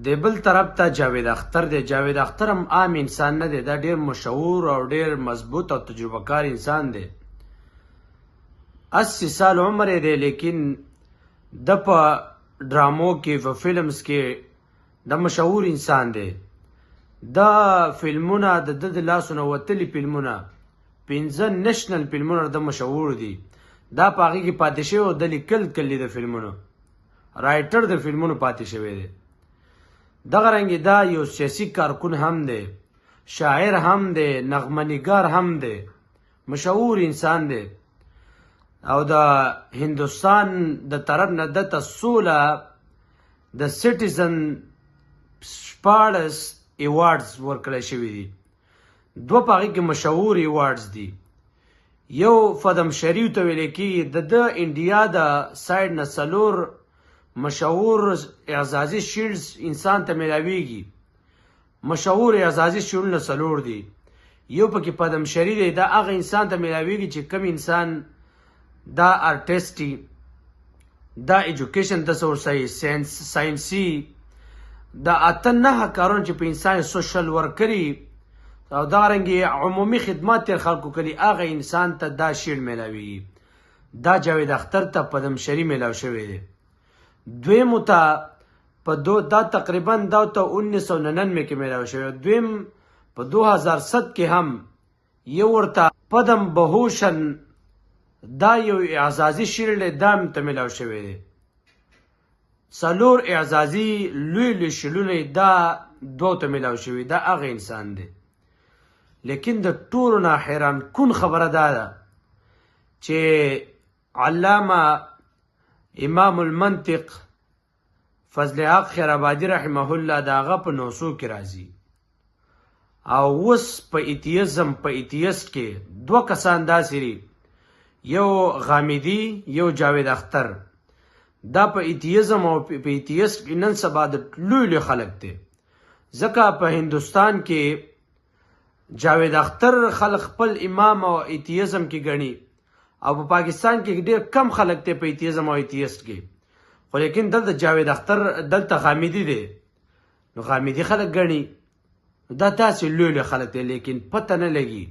د بل طرف ته جاوید اختر دی. جاوید اختر هم عام انسان نه دی، دا ډیر مشهور او ډیر مضبوط او تجربه کار انسان دی. 80 سال عمر یې دی، لیکن د په ډرامو کې په فلمز کې د مشهور انسان دی. دا فلمونه د د لاسونه وتلي فلمونه 15 نېشنل فلمونه د مشهور دي. دا په هغې کې پاتې شوی او د لیکل کلي د فلمونو رایټر د فلمونو پاتې شوی دی. دغه رنګې دا یو سیاسي کارکون هم دی، شاعر هم دی، نغمه نګار هم دی، مشهور انسان دی. او د هندوستان د طرف نه دته سوله د سټیزن 14 ایوارډز ورکړی شوي دي. دوه په هغې کې مشهور ایوارډز دي. یو فدم شریف ته ویلی کېږي، د انډیا د سایډ نه 4 مشهور اعزازي شیلډز انسان ته میلاویږي. مشهور اعزازي شیلډونه 4 دي. یو پکې پدم شری دی، دا هغه انسان ته میلاویږي چې کوم انسان دا آرټسټي، دا ایجوکیشن د ورسایي ساینسي، دا 8 کارونه چې په انسان سوشل ورکري او دارنګې عمومي خدمات تر خلکو کړي، هغه انسان ته دا شیلډ میلاویږي. دا جاوید اختر ته پدم شری میلاو شوی دی. دویمو ته په دا تقریبا دا ته 1999 کې میلاو شوی. دویم په 2007 کې هم یو ورته پدم بهوشن دا یو اعزازي شیلډ دام ته میلاو شوی دی. 4 اعزازي لوی شیلډونه دا 2 ته میلاو شوی. دا هغه انسان دی. لیکن د ټولو نه حیران کن خبره دا ده چې علامه امام المنطق فضل حق خیرآبادي رحمه الله د هغه په 900 کې راځي. او اوس په ایتیزم په ایتیست کې 2 کسان داسې دي، یو غامدي یو جاوید اختر. دا په ایتیزم او په ایتیست کې نن سبا د لوی خلک دي. ځکه په هندوستان کې جاوید اختر خلک خپل امام او ایتیزم کې ګڼي، او په پاکستان کې ډیر کم خلک دی په ایتیزم او ایتیست کې. خو لیکن دلته جاوید اختر دلته غامدي دی، نو غامدي خلک ګڼي. دا داسې لوی خلک دی، لیکن پته نه لګي